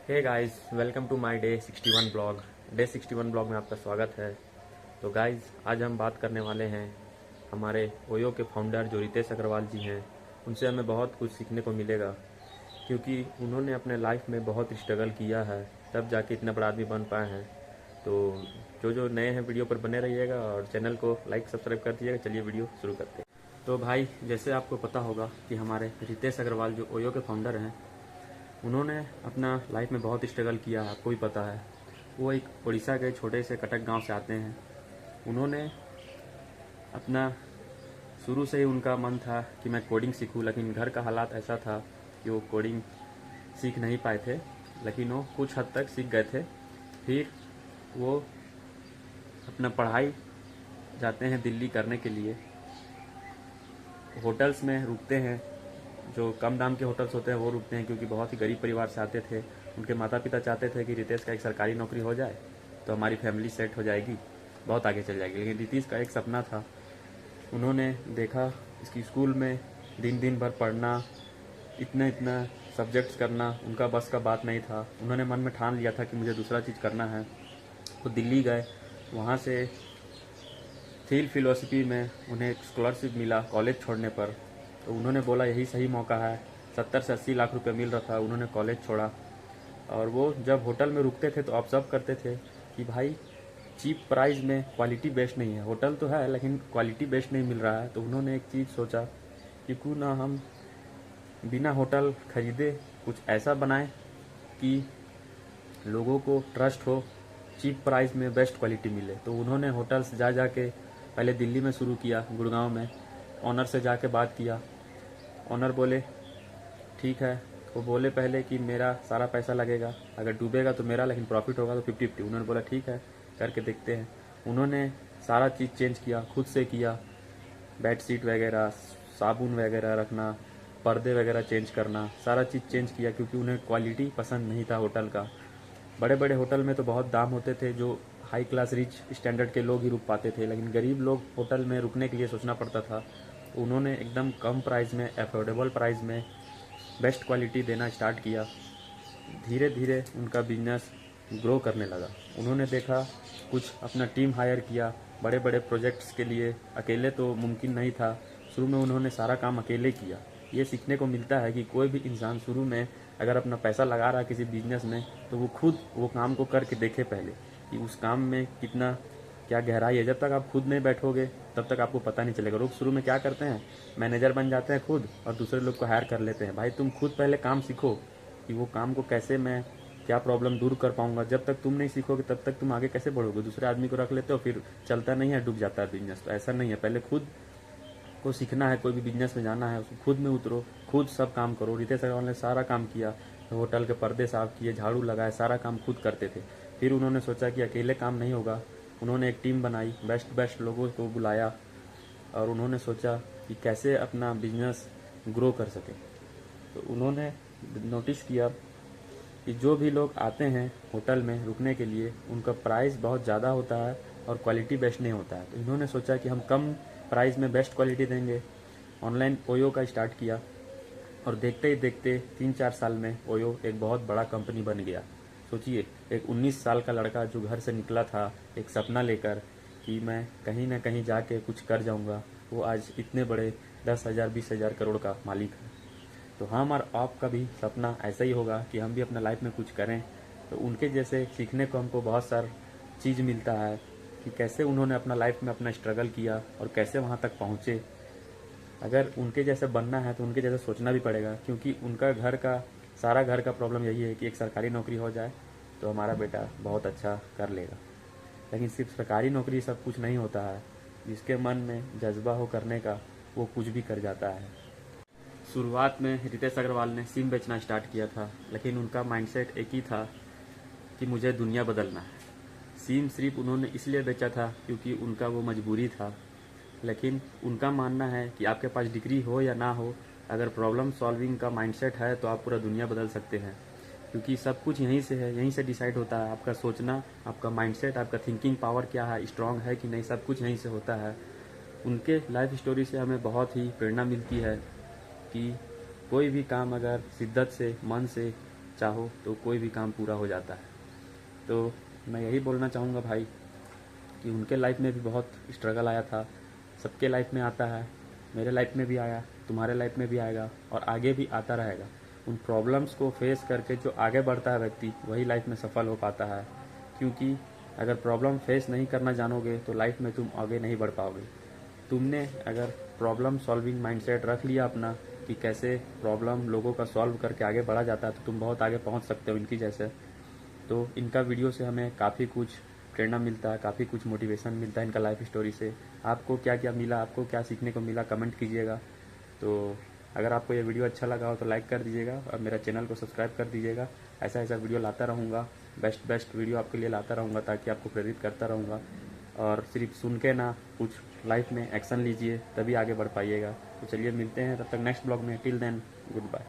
Hey guys, welcome to my day 61 blog. Day 61 blog में आपका स्वागत है। तो गाइस, आज हम बात करने वाले हैं हमारे ओयो के फाउंडर जो रितेश अग्रवाल जी हैं। उनसे हमें बहुत कुछ सीखने को मिलेगा, क्योंकि उन्होंने अपने लाइफ में बहुत स्ट्रगल किया है, तब जाके इतना बड़ा आदमी बन पाए हैं। तो जो नए हैं वीडियो पर बने रहिएगा और चैनल को लाइक सब्सक्राइब कर दीजिएगा। चलिए वीडियो शुरू करते हैं। तो भाई, जैसे आपको पता होगा कि हमारे रितेश अग्रवाल जो ओयो के फाउंडर हैं, उन्होंने अपना लाइफ में बहुत स्ट्रगल किया है, आपको भी पता है। वो एक उड़ीसा के छोटे से कटक गांव से आते हैं। उन्होंने अपना शुरू से ही उनका मन था कि मैं कोडिंग सीखूं, लेकिन घर का हालात ऐसा था कि वो कोडिंग सीख नहीं पाए थे, लेकिन वो कुछ हद तक सीख गए थे। फिर वो अपना पढ़ाई जाते हैं दिल्ली करने के लिए। होटल्स में रुकते हैं, जो कम दाम के होटल्स होते हैं वो रुकते हैं, क्योंकि बहुत ही गरीब परिवार से आते थे। उनके माता पिता चाहते थे कि रितेश का एक सरकारी नौकरी हो जाए तो हमारी फैमिली सेट हो जाएगी, बहुत आगे चल जाएगी। लेकिन रितेश का एक सपना था। उन्होंने देखा इसकी स्कूल में दिन दिन भर पढ़ना, इतना इतना सब्जेक्ट्स करना उनका बस का बात नहीं था। उन्होंने मन में ठान लिया था कि मुझे दूसरा चीज़ करना है। वो दिल्ली गए, वहाँ से फिलोसफी में उन्हें स्कॉलरशिप मिला कॉलेज छोड़ने पर। तो उन्होंने बोला यही सही मौका है। 70 से 80 लाख रुपए मिल रहा था, उन्होंने कॉलेज छोड़ा। और वो जब होटल में रुकते थे तो ऑब्जर्व करते थे कि भाई, चीप प्राइस में क्वालिटी बेस्ट नहीं है। होटल तो है लेकिन क्वालिटी बेस्ट नहीं मिल रहा है। तो उन्होंने एक चीज़ सोचा कि क्यों ना हम बिना होटल खरीदे कुछ ऐसा बनाएं कि लोगों को ट्रस्ट हो, चीप प्राइस में बेस्ट क्वालिटी मिले। तो उन्होंने होटल्स जा के पहले दिल्ली में शुरू किया, गुड़गांव में। ऑनर से जाके बात किया। ऑनर बोले ठीक है। वो बोले पहले कि मेरा सारा पैसा लगेगा, अगर डूबेगा तो मेरा, लेकिन प्रॉफिट होगा तो 50-50। उन्होंने बोला ठीक है, करके देखते हैं। उन्होंने सारा चीज़ चेंज किया, खुद से किया। बेड शीट वगैरह, साबुन वगैरह रखना, पर्दे वगैरह चेंज करना, सारा चीज़ चेंज किया, क्योंकि उन्हें क्वालिटी पसंद नहीं था होटल का। बड़े बड़े होटल में तो बहुत दाम होते थे, जो हाई क्लास रिच स्टैंडर्ड के लोग ही रुक पाते थे, लेकिन गरीब लोग होटल में रुकने के लिए सोचना पड़ता था। उन्होंने एकदम कम प्राइस में, अफोर्डेबल प्राइस में बेस्ट क्वालिटी देना स्टार्ट किया। धीरे धीरे उनका बिजनेस ग्रो करने लगा। उन्होंने देखा, कुछ अपना टीम हायर किया बड़े बड़े प्रोजेक्ट्स के लिए। अकेले तो मुमकिन नहीं था, शुरू में उन्होंने सारा काम अकेले किया। ये सीखने को मिलता है कि कोई भी इंसान शुरू में अगर अपना पैसा लगा रहा है किसी बिजनेस में, तो वो खुद वो काम को करके देखे पहले कि उस काम में कितना क्या गहराई है। जब तक आप खुद नहीं बैठोगे तब तक आपको पता नहीं चलेगा। लोग शुरू में क्या करते हैं, मैनेजर बन जाते हैं खुद और दूसरे लोग को हायर कर लेते हैं। भाई, तुम खुद पहले काम सीखो कि वो काम को कैसे मैं क्या प्रॉब्लम दूर कर पाऊंगा। जब तक तुम नहीं सीखोगे तब तक तुम आगे कैसे बढ़ोगे। दूसरे आदमी को रख लेते हो, फिर चलता नहीं है, डूब जाता है बिजनेस। तो ऐसा नहीं है, पहले खुद को सीखना है। कोई भी बिजनेस में जाना है, उसको खुद में उतरो, खुद सब काम करो। रितेश अग्रवाल ने सारा काम किया, होटल के पर्दे साफ किए, झाड़ू लगाए, सारा काम खुद करते थे। फिर उन्होंने सोचा कि अकेले काम नहीं होगा। उन्होंने एक टीम बनाई, बेस्ट लोगों को बुलाया और उन्होंने सोचा कि कैसे अपना बिजनेस ग्रो कर सके। तो उन्होंने नोटिस किया कि जो भी लोग आते हैं होटल में रुकने के लिए, उनका प्राइस बहुत ज़्यादा होता है और क्वालिटी बेस्ट नहीं होता है। तो इन्होंने सोचा कि हम कम प्राइस में बेस्ट क्वालिटी देंगे। ऑनलाइन ओयो का स्टार्ट किया और देखते ही देखते 3-4 साल में ओयो एक बहुत बड़ा कंपनी बन गया। सोचिए, एक 19 साल का लड़का जो घर से निकला था एक सपना लेकर कि मैं कहीं ना कहीं जाके कुछ कर जाऊंगा, वो आज इतने बड़े 10,000 20,000 करोड़ का मालिक है। तो हम और आपका भी सपना ऐसा ही होगा कि हम भी अपना लाइफ में कुछ करें। तो उनके जैसे सीखने को हमको बहुत सारा चीज़ मिलता है कि कैसे उन्होंने अपना लाइफ में अपना स्ट्रगल किया और कैसे वहाँ तक पहुँचे। अगर उनके जैसे बनना है तो उनके जैसे सोचना भी पड़ेगा, क्योंकि उनका सारा घर का प्रॉब्लम यही है कि एक सरकारी नौकरी हो जाए तो हमारा बेटा बहुत अच्छा कर लेगा। लेकिन सिर्फ सरकारी नौकरी सब कुछ नहीं होता है। जिसके मन में जज्बा हो करने का, वो कुछ भी कर जाता है। शुरुआत में रितेश अग्रवाल ने सिम बेचना स्टार्ट किया था, लेकिन उनका माइंडसेट एक ही था कि मुझे दुनिया बदलना है। सिम सिर्फ उन्होंने इसलिए बेचा था क्योंकि उनका वो मजबूरी था। लेकिन उनका मानना है कि आपके पास डिग्री हो या ना हो, अगर प्रॉब्लम सॉल्विंग का माइंडसेट है तो आप पूरा दुनिया बदल सकते हैं। क्योंकि सब कुछ यहीं से है, यहीं से डिसाइड होता है। आपका सोचना, आपका माइंडसेट, आपका थिंकिंग पावर क्या है, स्ट्रांग है कि नहीं, सब कुछ यहीं से होता है। उनके लाइफ स्टोरी से हमें बहुत ही प्रेरणा मिलती है कि कोई भी काम अगर शिद्दत से, मन से चाहो तो कोई भी काम पूरा हो जाता है। तो मैं यही बोलना चाहूँगा भाई कि उनके लाइफ में भी बहुत स्ट्रगल आया था, सबके लाइफ में आता है, मेरे लाइफ में भी आया, तुम्हारे लाइफ में भी आएगा और आगे भी आता रहेगा। उन प्रॉब्लम्स को फेस करके जो आगे बढ़ता है व्यक्ति, वही लाइफ में सफल हो पाता है। क्योंकि अगर प्रॉब्लम फेस नहीं करना जानोगे तो लाइफ में तुम आगे नहीं बढ़ पाओगे। तुमने अगर प्रॉब्लम सॉल्विंग माइंडसेट रख लिया अपना कि कैसे प्रॉब्लम लोगों का सॉल्व करके आगे बढ़ा जाता है, तो तुम बहुत आगे पहुंच सकते हो इनकी जैसे। तो इनका वीडियो से हमें काफ़ी कुछ प्रेरणा मिलता है, काफ़ी कुछ मोटिवेशन मिलता है इनका लाइफ स्टोरी से। आपको क्या क्या मिला, आपको क्या सीखने को मिला, कमेंट कीजिएगा। तो अगर आपको ये वीडियो अच्छा लगा हो तो लाइक कर दीजिएगा और मेरा चैनल को सब्सक्राइब कर दीजिएगा। ऐसा ऐसा वीडियो लाता रहूँगा, बेस्ट वीडियो आपके लिए लाता रहूँगा ताकि आपको प्रेरित करता रहूँगा। और सिर्फ सुन के ना, कुछ लाइफ में एक्शन लीजिए, तभी आगे बढ़ पाइएगा। तो चलिए मिलते हैं तब तक नेक्स्ट ब्लॉग में। Till then good bye.